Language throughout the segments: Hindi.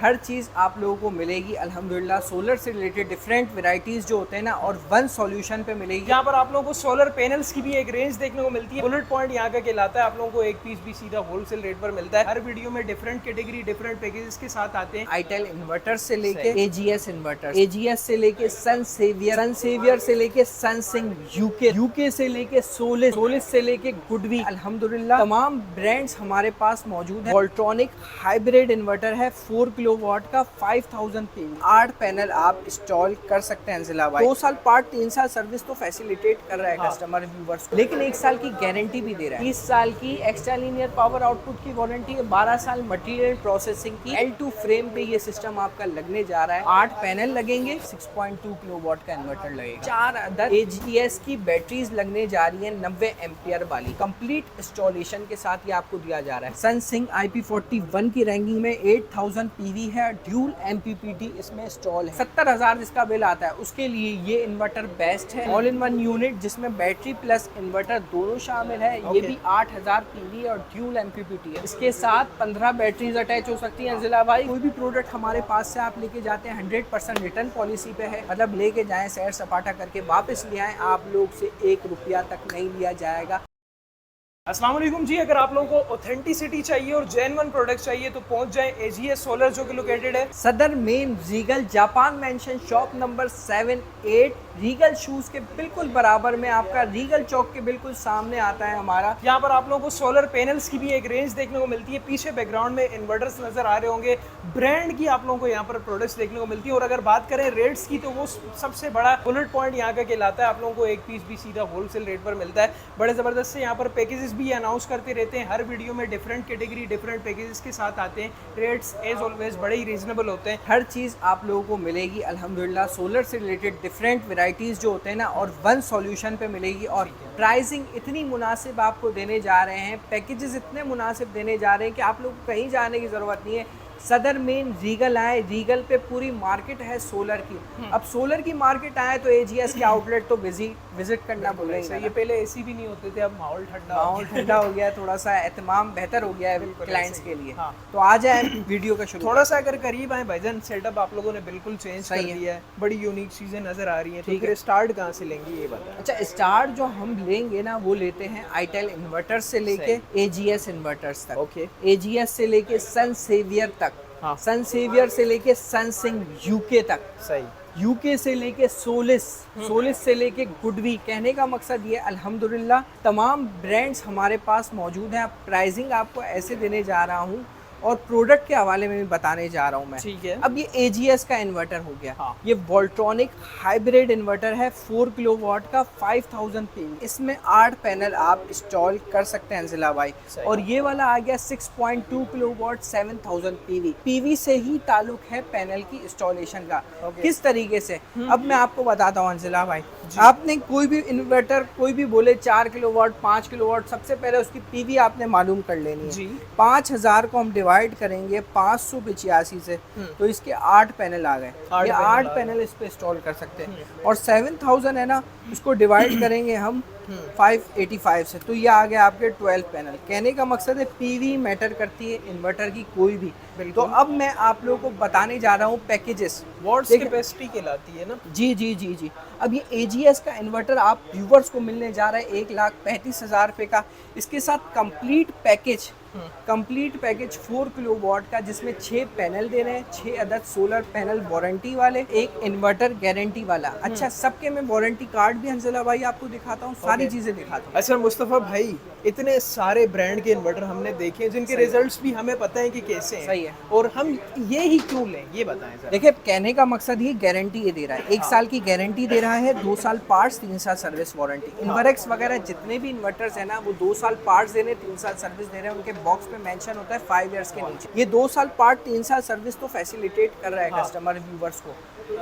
हर चीज़ आप लोगों को मिलेगी अल्हम्दुलिल्लाह। सोलर से रिलेटेड डिफरेंट वैरायटीज़ जो होते हैं ना, और वन सॉल्यूशन पे मिलेगी। यहाँ पर आप लोगों को सोलर पैनल्स की भी एक रेंज देखने को मिलती है। बुलेट पॉइंट यहाँ का कहलाता है, आप लोगों को एक पीस भी सीधा होलसेल रेट पर मिलता है। हर वीडियो में डिफरेंट कैटेगरी डिफरेंट पैकेजेस के साथ आते हैं। आईटेल इन्वर्टर से लेके एजीएस इन्वर्टर, एजीएस से लेके सन सेवियर से लेके सनसिंग यूके से लेके सोलिस से लेके गुडवी, अल्हम्दुलिल्लाह तमाम ब्रांड्स हमारे पास मौजूद है। वोल्ट्रॉनिक हाइब्रिड इन्वर्टर है 4 किलोवाट का 5000 पीवी, 8 पैनल आप इंस्टॉल कर सकते हैं जिला भाई। 2 साल पार्ट 3 साल सर्विस तो फैसिलिटेट कर रहा है कस्टमर व्यूवर्स को, लेकिन 1 साल की गारंटी भी दे रहा है। 30 साल की एक्स्ट्रा लीनियर पावर आउटपुट की वारंटी है, 12 साल मटेरियल प्रोसेसिंग की। L2 फ्रेम पे ये सिस्टम आपका लगने जा रहा है। 8 पैनल लगेंगे, 6.2 किलोवाट का इन्वर्टर लगेगा। 4 अदर एजीएस की बैटरीज लगने जा रही है 90 एम्पियर वाली। कंप्लीट इंस्टॉलेशन के साथ ये आपको दिया जा रहा है। सनसिंग IP41 की रैंकिंग में 8000 पीवी है, ड्यूल MPPT इसमें इंस्टॉल है। 70,000 जिसका बिल आता है उसके लिए ये इन्वर्टर बेस्ट है। ऑल इन वन यूनिट जिसमें बैटरी प्लस इन्वर्टर दोनों शामिल है। ये भी 8000 पीवी और ड्यूल MPPT है। इसके साथ 15 बैटरीज अटैच हो सकती है जिला भाई। कोई भी प्रोडक्ट हमारे पास से आप लेके जाते हैं 100% रिटर्न पॉलिसी पे है, मतलब लेके जाएं सैर सपाटा करके वापस ले आएं, आप लोग से 1 रुपया तक नहीं लिया जाएगा। अस्सलाम वालेकुम जी, अगर आप लोगों को ऑथेंटिसिटी चाहिए और जेन्युइन प्रोडक्ट चाहिए तो पहुंच जाएं एजीएस सोलर, जो कि लोकेटेड है सदर main Regal Japan mention shop number 7-8 Regal shoes के बिल्कुल बराबर में, आपका रीगल चौक के बिल्कुल सामने आता है हमारा। यहाँ पर आप लोगों को सोलर पैनल्स की भी एक रेंज देखने को मिलती है। पीछे बैकग्राउंड में इन्वर्टर्स नजर आ रहे होंगे। ब्रांड की आप लोगों को यहाँ पर प्रोडक्ट्स देखने को मिलती है। और अगर बात करें रेट्स की तो वो सबसे बड़ा बुलेट पॉइंट यहाँ का कहलाता है। आप लोगों को एक पीस भी सीधा होलसेल रेट पर मिलता है। बड़े ज़बरदस्त से यहाँ पर पैकेजेस भी अनाउंस करते रहते हैं। हर वीडियो में डिफरेंट कैटेगरी डिफरेंट पैकेजेस के साथ आते हैं। रेट्स एज ऑलवेज बड़े ही रीजनेबल होते हैं। हर चीज़ आप लोगों को मिलेगी अल्हम्दुलिल्लाह। सोलर से रिलेटेड डिफरेंट वैरायटीज़ जो होते हैं ना, और वन सॉल्यूशन पे मिलेगी। और प्राइसिंग इतनी मुनासिब आपको देने जा रहे हैं, पैकेजेस इतने मुनासिब देने जा रहे हैं कि आप लोग को कहीं जाने की ज़रूरत नहीं है। सदर मेन रीगल आए, रीगल पे पूरी मार्केट है सोलर की। अब सोलर की मार्केट आए तो एजीएस के आउटलेट तो विजिट करना बोल रहे हैं। ये पहले एसी भी नहीं होते थे, अब माहौल ठंडा हो गया है, थोड़ा सा एहतमाम बेहतर हो गया है क्लाइंट्स के लिए। तो आ जाए वीडियो का शुरू। थोड़ा सा अगर करीब आए भाईजान, सेटअप आप लोगों ने बिल्कुल चेंज कर दिया है। बड़ी यूनिक चीजें नजर आ रही हैं। ठीक है, स्टार्ट कहाँ से लेंगे ये बताएं। अच्छा, स्टार्ट जो हम लेंगे ना वो लेते हैं आईटेल इन्वर्टर से लेके एजीएस इन्वर्टर्स तक। ओके, एजीएस से लेके सन सेवियर तक, सन सेवियर से लेके सनसिंग यूके तक, सही, यूके से लेके सोलिस से लेके गुडवी। कहने का मकसद ये अल्हम्दुलिल्लाह तमाम ब्रांड्स हमारे पास मौजूद हैं। प्राइसिंग आपको ऐसे देने जा रहा हूँ और प्रोडक्ट के हवाले में भी बताने जा रहा हूँ मैं। ठीक है। अब ये एजीएस का इन्वर्टर हो गया। ये वोल्ट्रॉनिक हाइब्रिड इन्वर्टर है 4 किलोवाट का 5000 पीवी। इसमें 8 पैनल आप इंस्टॉल कर सकते हैं जिला भाई। और ये वाला आ गया 6.2 किलोवाट 7000 पीवी। पीवी से ही ताल्लुक है पैनल की इंस्टॉलेशन का। किस तरीके से, अब मैं आपको बताता हूँ जिला भाई। आपने कोई भी इन्वर्टर कोई भी बोले 4 किलोवाट 5 किलोवाट, सबसे पहले उसकी पीवी आपने मालूम कर लेनी है। 5000 को हम डिवाइड करेंगे 585 से, तो इसके 8 पैनल आ गए। ये 8 पैनल इस पे इंस्टॉल कर सकते हैं। और 7000 है ना, उसको डिवाइड करेंगे हम 585 से, तो ये आ गया आपके 12 पैनल। कहने का मकसद है पीवी मैटर करती है इन्वर्टर की कोई भी। तो अब मैं आप लोगों को बताने जा रहा हूँ पैकेजेस। वॉट्स कैपेसिटी कहलाती है ना। जी। अब ये एजीएस का इन्वर्टर आप व्यूवर्स को मिलने जा रहा है 1,35,000 रुपये का। इसके साथ कंप्लीट पैकेज 4 किलोवाट का, जिसमें 6 पैनल दे रहे हैं, 6 अदद सोलर पैनल वारंटी वाले, एक इन्वर्टर गारंटी वाला। अच्छा, सबके मैं वारंटी कार्ड भी हंसला भाई आपको दिखाता हूँ, सारी चीजें दिखाता हूँ। अच्छा मुस्तफ़ा भाई, इतने सारे ब्रांड के इन्वर्टर हमने देखे हैं जिनके रिजल्ट्स भी हमें पता है कि कैसे हैं। सही है। और हम ये ही क्यों लें, ये बताएं सर। देखिए, कहने का मकसद ये गारंटी ये दे रहा है, 1 साल की गारंटी दे रहा है, 2 साल पार्ट्स, 3 साल सर्विस वारंटी। इन्वर्क्स वगैरह जितने भी इन्वर्टर्स है ना, वो 2 साल पार्ट्स दे रहे हैं, 3 साल सर्विस दे रहे हैं। उनके बॉक्स पे मेंशन होता है 5 इयर्स के नीचे। ये 2 साल पार्ट 3 साल सर्विस तो फैसिलिटेट कर रहा है कस्टमर व्यूवर्स को,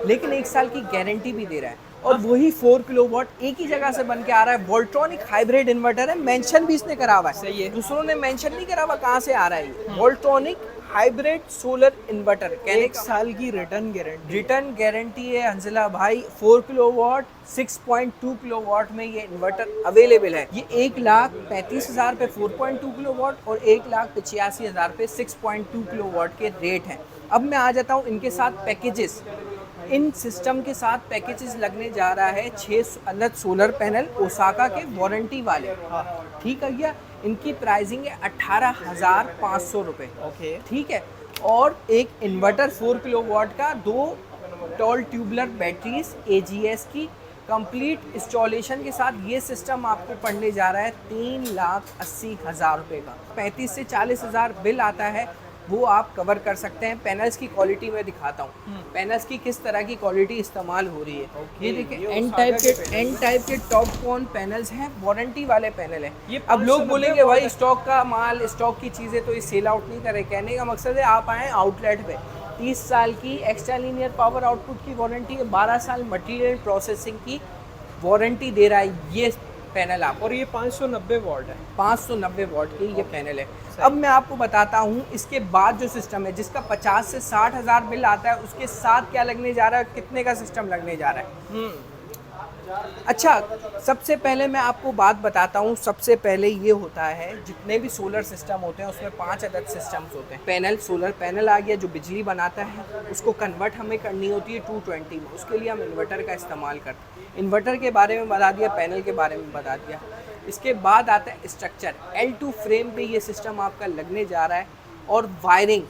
लेकिन 1 साल की गारंटी भी दे रहा है। और वही 4 किलोवाट एक ही जगह से बन के आ रहा है। वोल्ट्रॉनिक हाइब्रिड इन्वर्टर है, मेंशन भी इसने करा हुआ है। सही है। दूसरों ने मेंशन नहीं करा हुआ कहाँ से आ रहा है ये। वोल्ट्रॉनिक हाइब्रिड सोलर इन्वर्टर, कहने 1 साल की रिटर्न गारंटी है हंसला भाई। 4 किलोवाट 6.2 किलोवाट में ये इन्वर्टर अवेलेबल है। ये 1,35,000 पे 4.2 किलोवाट और 1,85,000 पे 6.2 किलोवाट के रेट हैं। अब मैं आ जाता हूँ इनके साथ पैकेजेस। इन सिस्टम के साथ पैकेजेस लगने जा रहा है 6 अदद सोलर पैनल ओसाका के वारंटी वाले। ठीक है भैया, इनकी प्राइसिंग है 18,500 रुपये। ओके। ठीक है, और एक इन्वर्टर 4 किलोवाट का, 2 टॉल ट्यूबलर बैटरीज AGS की कंप्लीट इंस्टॉलेशन के साथ ये सिस्टम आपको पड़ने जा रहा है 3,80,000 रुपये का। 35 से 40,000 बिल आता है, वो आप कवर कर सकते हैं। पैनल्स की क्वालिटी मैं दिखाता हूँ, पैनल्स की किस तरह की क्वालिटी इस्तेमाल हो रही है। ये देखिए एन टाइप के टॉप कॉन पैनल्स हैं, वारंटी वाले पैनल हैं। अब लोग बोलेंगे भाई स्टॉक का माल, स्टॉक की चीज़ें तो ये सेल आउट नहीं करे। कहने का मकसद है आप आएँ आउटलेट पे, 30 साल की एक्स्ट्रा लीनियर पावर आउटपुट की वारंटी है, 12 साल मटेरियल प्रोसेसिंग की वारंटी दे रहा है ये पैनल आप। और ये 590 वॉट है, 590 वॉट की ये पैनल है। अब मैं आपको बताता हूँ इसके बाद जो सिस्टम है, जिसका 50 से 60,000 बिल आता है, उसके साथ क्या लगने जा रहा है, कितने का सिस्टम लगने जा रहा है। अच्छा, सबसे पहले मैं आपको बात बताता हूँ। सबसे पहले ये होता है, जितने भी सोलर सिस्टम होते हैं उसमें 5 अदद सिस्टम्स होते हैं। पैनल, सोलर पैनल आ गया जो बिजली बनाता है, उसको कन्वर्ट हमें करनी होती है 220 में, उसके लिए हम इन्वर्टर का इस्तेमाल करते हैं। इन्वर्टर के बारे में बता दिया, पैनल के बारे में बता दिया। इसके बाद आता है स्ट्रक्चर। L2 फ्रेम पे ये सिस्टम आपका लगने जा रहा है, और वायरिंग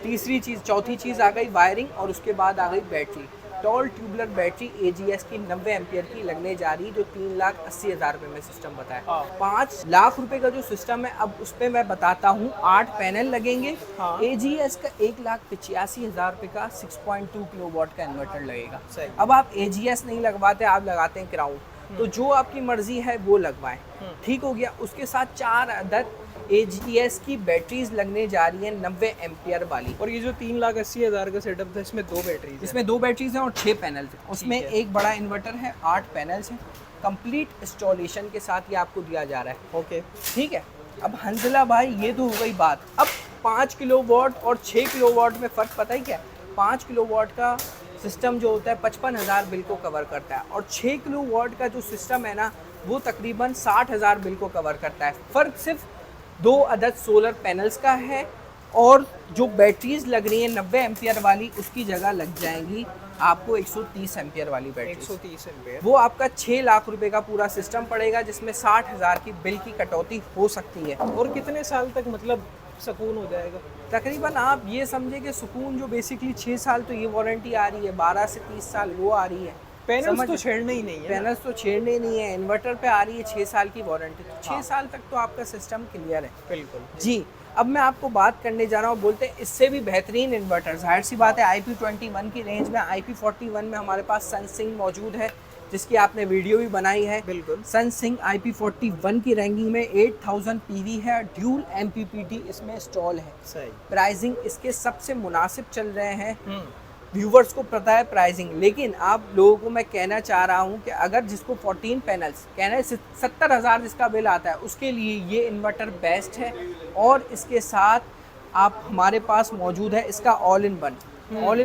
तीसरी चीज़, चौथी चीज़ आ गई वायरिंग, और उसके बाद आ गई battery. Tall tubular battery AGS की 90 एम्पियर की लगने जा रही, जो 3,80,000 रुपये में सिस्टम बताया। 5 लाख रुपए का जो सिस्टम है, अब उस पर मैं बताता हूँ। 8 पैनल लगेंगे। AGS का 1,85,000 रुपये का 6.2 किलोवाट का इन्वर्टर लगेगा। अब आप AGS नहीं लगवाते, आप लगाते हैं क्राउन, तो जो आपकी मर्जी है वो लगवाएं। ठीक हो गया। उसके साथ 4 अदद AGS की बैटरीज लगने जा रही है 90 एम्पियर वाली। और ये जो 3,80,000 का सेटअप था, इसमें 2 बैटरीज, इसमें 2 बैटरीज हैं और 6 पैनल्स हैं। उसमें एक बड़ा इन्वर्टर है, 8 पैनल्स हैं। कंप्लीट इंस्टॉलेशन के साथ ये आपको दिया जा रहा है। ओके, ठीक है। अब हंसला भाई, ये तो हो गई बात। अब 5 किलोवाट और 6 किलोवाट में फ़र्क पता ही क्या है? 5 किलोवाट का सिस्टम जो होता है 55,000 बिल को कवर करता है, और 6 किलोवाट का जो सिस्टम है ना, वो तकरीबन 60,000 बिल को कवर करता है। फ़र्क सिर्फ 2 अदद सोलर पैनल्स का है, और जो बैटरीज लग रही है 90 एम्पियर वाली, उसकी जगह लग जाएंगी आपको 130 एम्पियर वाली बैटरी। 130 एम्पियर। वो आपका 6 लाख रुपए का पूरा सिस्टम पड़ेगा, जिसमें 60,000 की बिल की कटौती हो सकती है। और कितने साल तक मतलब सुकून हो जाएगा? तकरीबन आप ये समझे कि सुकून जो बेसिकली 6 साल तो ये वारंटी आ रही है, 12 से 30 साल वो आ रही है। पैनल्स तो छेड़ने ही नहीं है, पैनल्स तो छेड़ने ही नहीं है। इन्वर्टर पे आ रही है 6 साल की वारंटी, तो 6 साल तक तो आपका सिस्टम क्लियर है। बिल्कुल जी। अब मैं आपको बात करने जा रहा हूँ, बोलते हैं इससे भी बेहतरीन इन्वर्टर। जाहिर सी बात है, IP21 की रेंज में, IP41 में हमारे पास सनसिंग मौजूद है, जिसकी आपने वीडियो भी बनाई है। बिल्कुल। सनसिंग IP41 की रैंकिंग में 8000 PV है, ड्यूल MPPT इसमें इंस्टॉल है। सही। प्राइसिंग इसके सबसे मुनासिब चल रहे हैं, व्यूवर्स को पता है प्राइसिंग। लेकिन आप लोगों को मैं कहना चाह रहा हूँ कि अगर जिसको 14 पैनल्स कहना है, 70,000 जिसका बिल आता है, उसके लिए ये इन्वर्टर बेस्ट है। और इसके साथ आप हमारे पास मौजूद है इसका ऑल इन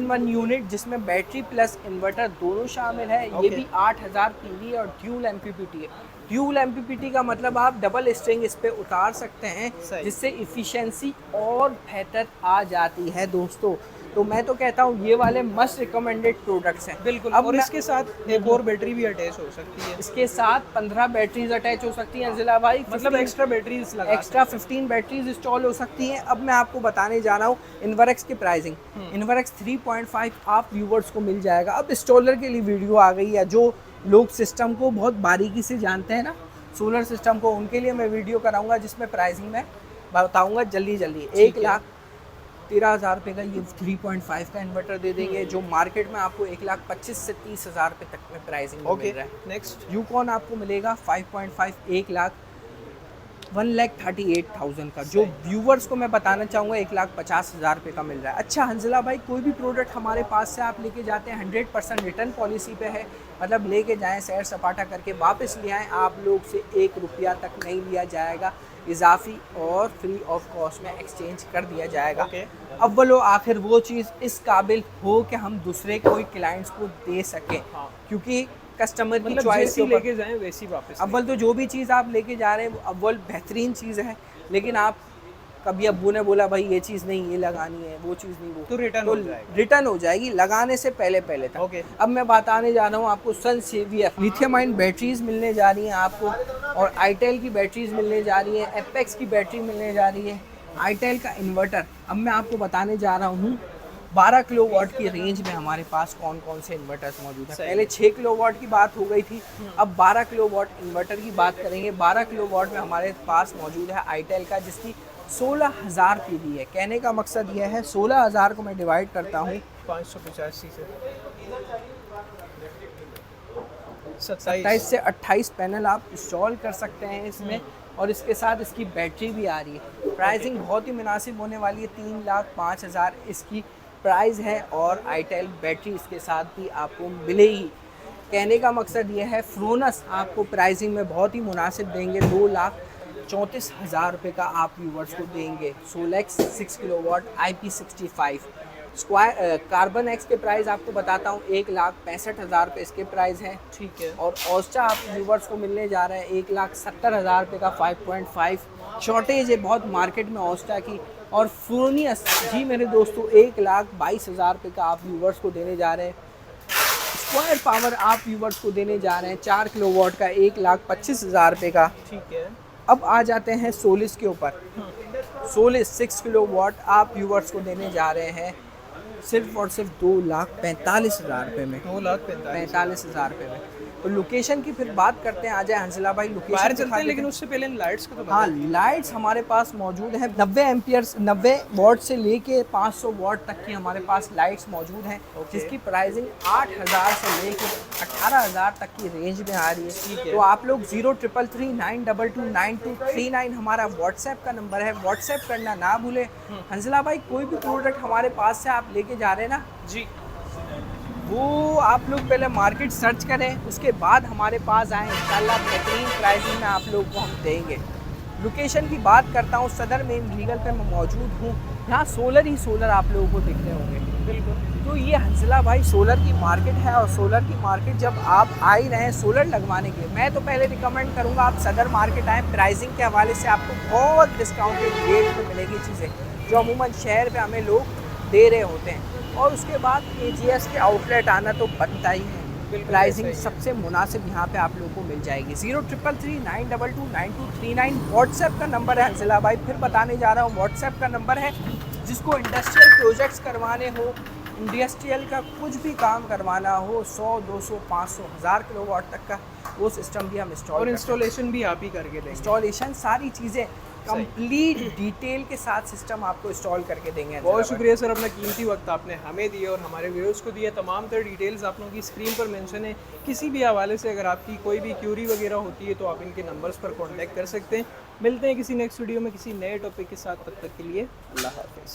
वन यूनिट, जिसमें बैटरी प्लस इन्वर्टर दोनों शामिल है। ये भी 8000 PV और ड्यूल MPPT है। ड्यूल MPPT का मतलब आप डबल स्ट्रिंग इस पे उतार सकते हैं, जिससे इफ़िशेंसी और बेहतर आ जाती है दोस्तों। तो मैं तो कहता हूँ ये वाले मस्ट रिकमेंडेड प्रोडक्ट्स हैं। बिल्कुल। अब और इसके साथ एक और बैटरी भी अटैच हो सकती है। इसके साथ 15 बैटरीज अटैच हो सकती हैं जिला भाई, मतलब एक्स्ट्रा बैटरीज लगा, एक्स्ट्रा 15 बैटरीज इंस्टॉल हो सकती हैं। अब मैं आपको बताने जा रहा हूँ इन्वर्क्स की प्राइसिंग। इन्वर्क्स 3.5 आप व्यूवर्स को मिल जाएगा। अब इंस्टॉलर के लिए वीडियो आ गई है, जो लोग सिस्टम को बहुत बारीकी से जानते हैं ना, सोलर सिस्टम को, उनके लिए मैं वीडियो कराऊंगा, जिसमें प्राइसिंग मैं बताऊंगा जल्दी। 1,13,000 रुपये का ये 3.5 का इन्वर्टर दे देंगे, जो मार्केट में आपको 1,25,000 से 30,000 रुपये तक में प्राइसिंग मिल रहा है। नेक्स्ट यूकॉन आपको मिलेगा 5.5, 1,38,000 का, जो व्यूवर्स को मैं बताना चाहूँगा 1,50,000 रुपये का मिल रहा है। अच्छा हंजला भाई, कोई भी प्रोडक्ट हमारे पास से आप लेके जाते हैं 100% रिटर्न पॉलिसी पे है, मतलब लेके जाएं, सैर सपाटा करके वापस ले आएँ, आप लोग से 1 रुपया तक नहीं लिया जाएगा, इजाफी और फ्री ऑफ कॉस्ट में एक्सचेंज कर दिया जाएगा। अव्वलो आखिर वो चीज़ इस काबिल हो कि हम दूसरे कोई क्लाइंट्स को दे सकें, क्योंकि कस्टमर की चॉइस लेके जाएं वैसी वापस। अव्वल तो जो भी चीज़ आप लेके जा रहे हैं वो अव्वल बेहतरीन चीज़ है, लेकिन आप कभी अब्बू ने बोला भाई ये चीज़ नहीं, ये लगानी है, वो चीज़ नहीं, वो तो रिटर्न हो जाएगा। रिटर्न हो जाएगी लगाने से पहले पहले तक। ओके। अब मैं बताने जा रहा हूँ आपको सन सेवियर लिथियम आयन बैटरीज मिलने जा रही हैं आपको, और आईटेल की बैटरीज मिलने जा रही है, एपेक्स की बैटरी मिलने जा रही है, आईटेल का इन्वर्टर। अब मैं आपको बताने जा रहा हूँ 12 किलोवाट की रेंज में हमारे पास कौन कौन से इन्वर्टर्स मौजूद हैं। पहले 6 किलोवाट की बात हो गई थी, अब 12 किलोवाट इन्वर्टर की बात करेंगे। 12 किलोवाट में हमारे पास मौजूद है आईटेल का, जिसकी 16,000 पीवी है। कहने का मकसद यह है 16,000 को मैं डिवाइड करता हूँ 585 से 27 से 28 पैनल आप इंस्टॉल कर सकते हैं इसमें, और इसके साथ इसकी बैटरी भी आ रही है। प्राइसिंग बहुत ही मुनासिब होने वाली है, 3,05,000 इसकी प्राइस है, और आईटेल बैटरी इसके साथ भी आपको मिलेगी। कहने का मकसद ये है फ्रोनस आपको प्राइसिंग में बहुत ही मुनासिब देंगे, 2,34,000 रुपये का आप व्यूवर्स को देंगे। Solex 6 kilowatt IP65 square carbon X के प्राइस आपको बताता हूँ, 1,65,000 रुपये इसके प्राइस हैं। ठीक है। और ऑस्टा आप व्यूवर्स को मिलने जा रहा है 1,70,000 रुपये का 5.5। शॉर्टेज है बहुत मार्केट में ऑस्टा की। और फ्रोनियस जी मेरे दोस्तों 1,22,000 रुपये का आप व्यूवर्स को देने जा रहे हैं। स्क्वायर पावर आप व्यूवर्स को देने जा रहे हैं 4 किलोवाट का 1,25,000 रुपये का। ठीक है। अब आ जाते हैं सोलिस के ऊपर। सोलिस 6 किलोवाट आप व्यूवर्स को देने जा रहे हैं सिर्फ और सिर्फ 2,45,000 रुपये में। 2,45,000 रुपये में। तो लोकेशन की फिर बात करते हैं, आ जाए हंसला भाई लोकेशन बाहर चलते हैं, लेकिन उससे पहले इन लाइट्स को तो हाँ, बताइए। लाइट्स हमारे पास मौजूद हैं 90 एम्पियर्स 90 वॉट से लेके 500 वॉट तक की हमारे पास लाइट्स मौजूद हैं, जिसकी प्राइसिंग 8,000 से लेके 18,000 तक की रेंज में आ रही है। तो आप लोग 0333922939 हमारा व्हाट्सएप का नंबर है, व्हाट्सएप करना ना भूलें। हंसला भाई कोई भी प्रोडक्ट हमारे पास से आप लेके जा रहे हैं ना जी, वो आप लोग पहले मार्केट सर्च करें, उसके बाद हमारे पास आएँ, इंशाल्लाह बेहतरीन प्राइसिंग में आप लोग को हम देंगे। लोकेशन की बात करता हूँ, सदर मेन लीगल पे मैं मौजूद हूँ। यहाँ सोलर ही सोलर आप लोगों को दिख रहे होंगे। बिल्कुल। तो ये हंसला भाई सोलर की मार्केट है, और सोलर की मार्केट जब आप आ ही रहे हैं सोलर लगवाने के लिए, मैं तो पहले रिकमेंड करूँगा आप सदर मार्केट आएँ। प्राइसिंग के हवाले से आपको बहुत डिस्काउंटेड रेट में मिलेगी चीज़ें, जो अमूमन शहर पे हमें लोग दे रहे होते हैं। और उसके बाद AGS के आउटलेट आना तो बनता ही है। प्राइसिंग सबसे मुनासिब यहाँ पे आप लोगों को मिल जाएगी। 0333922939 व्हाट्सएप का नंबर है हंसला भाई, फिर बताने जा रहा हूँ। व्हाट्सएप का नंबर है, जिसको इंडस्ट्रियल प्रोजेक्ट्स करवाने हो, इंडस्ट्रियल का कुछ भी काम करवाना हो, 100, 200, 500, 1000 किलोवाट तक का वो सिस्टम भी हम इंस्टॉल और इंस्टॉलेशन भी आप ही करके देंगे। इंस्टॉलेशन सारी चीज़ें कंप्लीट डिटेल के साथ सिस्टम आपको इंस्टॉल करके देंगे। बहुत शुक्रिया सर, अपना कीमती वक्त आपने हमें दिया और हमारे व्यूअर्स को दिया। तमाम तर डिटेल्स आप लोगों की स्क्रीन पर मेंशन है। किसी भी हवाले से अगर आपकी कोई भी क्यूरी वगैरह होती है तो आप इनके नंबर्स पर कांटेक्ट कर सकते हैं। मिलते हैं किसी नेक्स्ट वीडियो में किसी नए टॉपिक के साथ, तब तक के लिए अल्लाह हाफिज़।